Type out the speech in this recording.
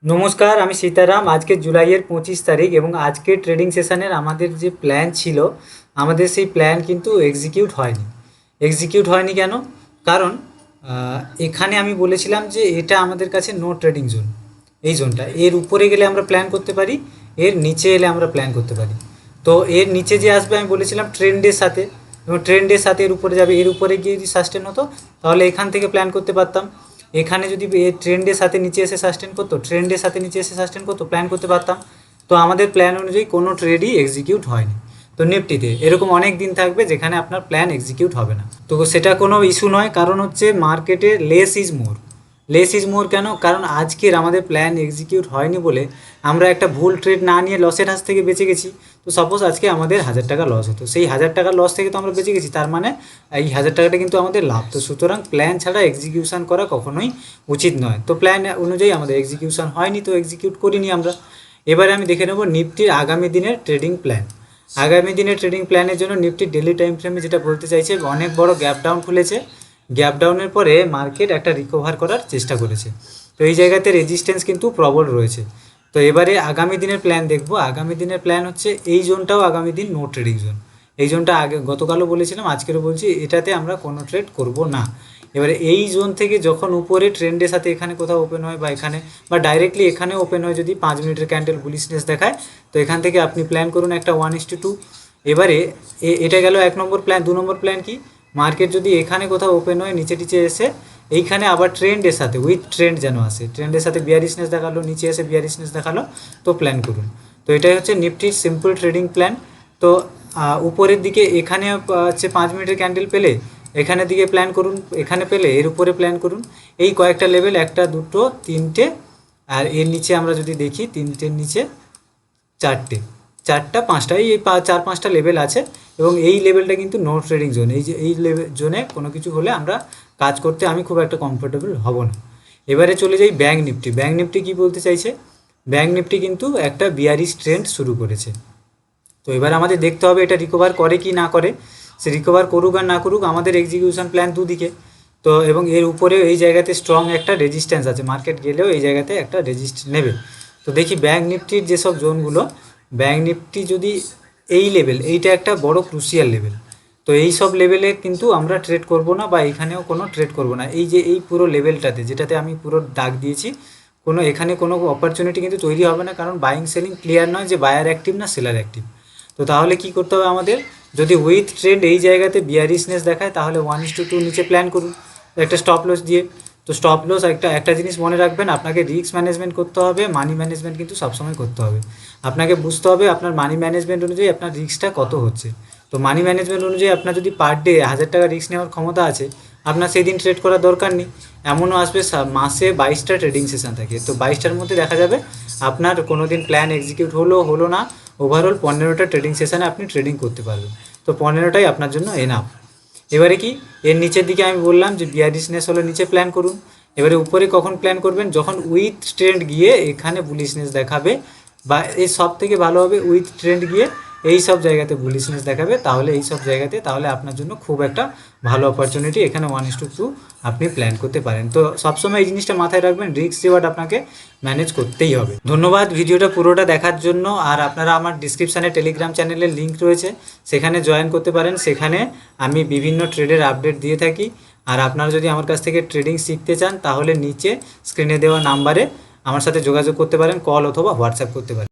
নমস্কার, আমি সীতারাম। আজকে জুলাইয়ের 25 তারিখ এবং আজকে ট্রেডিং সেশনের আমাদের যে প্ল্যান ছিল, আমাদের সেই প্ল্যান কিন্তু এক্সিকিউট হয়নি কেন? কারণ এখানে আমি বলেছিলাম যে এটা আমাদের কাছে নো ট্রেডিং জোন। এই জোনটা এর উপরে গেলে আমরা প্ল্যান করতে পারি, এর নিচে এলে আমরা প্ল্যান করতে পারি। তো এর নিচে যে আসবে আমি বলেছিলাম ট্রেন্ডের সাথে, এবং ট্রেন্ডের সাথে এর উপরে যাবে, এর উপরে গিয়ে যদি সাস্টেন হতো তাহলে এখান থেকে প্ল্যান করতে পারতাম। এখানে যদি ট্রেন্ডের সাথে নিচে এসে সাস্টেন করতো, ট্রেন্ডের সাথে নিচে এসে সাস্টেন করতো, প্ল্যান করতে পারতাম। তো আমাদের প্ল্যান অনুযায়ী কোনো ট্রেডই এক্সিকিউট হয়নি। তো নিফটিতে এরকম অনেক দিন থাকবে যেখানে আপনার প্ল্যান এক্সিকিউট হবে না। তো সেটা কোনো ইস্যু নয়, কারণ হচ্ছে মার্কেটে লেস ইজ মোর কেন? কারণ আজকের আমাদের প্ল্যান এক্সিকিউট হয়নি বলে আমরা একটা ভুল ট্রেড না নিয়ে লসের হাত থেকে বেঁচে গেছি। তো সাপোজ আজকে আমাদের 1000 টাকা লস হতো, সেই 1000 টাকা লস থেকে তো আমরা বেঁচে গেছি, তার মানে এই 1000 টাকাটা কিন্তু আমাদের লাভ। তো সুতরাং প্ল্যান ছাড়া এক্সিকিউশন করা কখনোই উচিত নয়। তো প্ল্যান অনুযায়ী আমাদের এক্সিকিউশন হয়নি, তো এক্সিকিউট করিনি আমরা। এবারে আমি দেখে নেব নিফটির আগামী দিনের ট্রেডিং প্ল্যান। আগামী দিনের ট্রেডিং প্ল্যানের জন্য নিফটির ডেলি টাইম ফ্রেমে যেটা বলতে চাইছে, অনেক বড় গ্যাপ ডাউন খুলেছে। গ্যাপ ডাউনের পরে মার্কেট একটা রিকভার করার চেষ্টা করেছে। তো এই জায়গাতে রেজিস্ট্যান্স কিন্তু প্রবল রয়েছে। তো এবারে আগামী দিনের প্ল্যান দেখব। আগামী দিনের প্ল্যান হচ্ছে এই জোনটাও আগামী দিন নো ট্রেডিং জোন। এই জোনটা আগে গতকালও বলেছিলাম, আজকেরও বলছি, এটাতে আমরা কোনো ট্রেড করব না। এবারে এই জোন থেকে যখন উপরে ট্রেন্ডের সাথে এখানে কোথাও ওপেন হয় বা এখানে বা ডাইরেক্টলি এখানে ওপেন হয়, যদি 5 মিনিটের ক্যান্ডেল বুলিশনেস দেখায়, তো এখান থেকে আপনি প্ল্যান করুন একটা 1:2। এবারে এটা গেল 1 নম্বর প্ল্যান। 2 নম্বর প্ল্যান কি? মার্কেট যদি এখানে কোথাও ওপেন হয়, নিচে টিচে এসে এইখানে আবার ট্রেন্ডের সাথে উইথ ট্রেন্ড যেন আসে, ট্রেন্ডের সাথে বিয়ারিশনেস দেখালো, নিচে এসে বিয়ারিশনেস দেখালো, তো প্ল্যান করুন। তো এটাই হচ্ছে নিফটির সিম্পল ট্রেডিং প্ল্যান। তো উপরের দিকে এখানে হচ্ছে 5 মিনিটের ক্যান্ডেল পেলে এখানের দিকে প্ল্যান করুন, এখানে পেলে এর উপরে প্ল্যান করুন। এই কয়েকটা লেভেল, 1, 2, 3টে, আর এর নিচে আমরা যদি দেখি 3টের নিচে 4টে, 4টা 5টা, এই 4-5টা লেভেল আছে। এবং এই লেভেলটা কিন্তু নো ট্রেডিং জোন। এই যে এই লেভেল জোনে কোনো কিছু হলে আমরা কাজ করতে আমি খুব একটা কমফোর্টেবল হব না। এবারে চলে যাই ব্যাঙ্ক নিফটি। ব্যাঙ্ক নিফটি কী বলতে চাইছে? ব্যাঙ্ক নিফটি কিন্তু একটা বিয়ারিশ ট্রেন্ড শুরু করেছে। তো এবার আমাদের দেখতে হবে এটা রিকভার করে কি না করে। সে রিকভার করুক আর না করুক, আমাদের এক্সিকিউশন প্ল্যান দুদিকে। তো এবং এর উপরে এই জায়গাতে স্ট্রং একটা রেজিস্ট্যান্স আছে, মার্কেট গেলেও এই জায়গাতে একটা রেজিস্ট নেবে। তো দেখি ব্যাঙ্ক নিফটির যেসব জোনগুলো, ব্যাঙ্ক নিফটি যদি এই লেভেল, এইটা একটা বড় ক্রুশিয়াল লেভেল। তো এই সব লেভেলে কিন্তু আমরা ট্রেড করব না, বা এখানেও কোনো ট্রেড করব না। এই যে এই পুরো লেভেলটাতে, যেটাতে আমি পুরো দাগ দিয়েছি, এখানে কোনো অপরচুনিটি কিন্তু তৈরি হবে না, কারণ বাইং সেলিং ক্লিয়ার নয় যে বায়ার অ্যাক্টিভ না সেলার অ্যাক্টিভ। তো তাহলে কি করতে হবে আমাদের? যদি উইথ ট্রেন্ড এই জায়গাতে বিয়ারিশনেস দেখায়, তাহলে 1:2 নিচে প্ল্যান করুন একটা স্টপ লস দিয়ে। তো স্টপ লস একটা জিনিস মনে রাখবেন, আপনাকে রিস্ক ম্যানেজমেন্ট করতে হবে, মানি ম্যানেজমেন্ট কিন্তু সবসময় করতে হবে। আপনাকে বুঝতে হবে আপনার মানি ম্যানেজমেন্ট অনুযায়ী আপনার রিস্কটা কত হচ্ছে। তো মানি ম্যানেজমেন্ট অনুযায়ী আপনার যদি পার ডে 1000 টাকা রিস্ক নেওয়ার ক্ষমতা আছে, আপনার সেই দিন ট্রেড করার দরকার নেই। এমনও আসবে মাসে 22টা ট্রেডিং সেশন থাকে, তো 22টার মধ্যে দেখা যাবে আপনার কোনো দিন প্ল্যান এক্সিকিউট হলো না। ওভারঅল 15টা ট্রেডিং সেশনে আপনি ট্রেডিং করতে পারবেন। তো 15টাই আপনার জন্য এনাফ। এবারে কি, এর নিচের দিকে আমি বললাম যে বিয়ারিশনেস হলে নিচে প্ল্যান করুন। এবারে উপরে কখন প্ল্যান করবেন? যখন উইথ ট্রেন্ড গিয়ে এখানে বুলিশনেস দেখাবে, বা এই সব থেকে ভালো হবে উইথ ট্রেন্ড গিয়ে এই সব জায়গাতে বুলিশনেস দেখাবে, তাহলে এই সব জায়গাতে তাহলে আপনার জন্য খুব একটা ভালো অপরচুনিটি, এখানে 1:2 আপনি প্ল্যান করতে পারেন। তো সবসময় এই জিনিসটা মাথায় রাখবেন, রিস্ক রিওয়ার্ড আপনাকে ম্যানেজ করতেই হবে। ধন্যবাদ ভিডিওটা পুরোটা দেখার জন্য। আর আপনারা আমার ডিসক্রিপশানে টেলিগ্রাম চ্যানেলের লিঙ্ক রয়েছে, সেখানে জয়েন করতে পারেন। সেখানে আমি বিভিন্ন ট্রেডের আপডেট দিয়ে থাকি। আর আপনারা যদি আমার কাছ থেকে ট্রেডিং শিখতে চান, তাহলে নিচে স্ক্রিনে দেওয়া নাম্বারে আমার সাথে যোগাযোগ করতে পারেন, কল অথবা হোয়াটসঅ্যাপ করতে পারেন।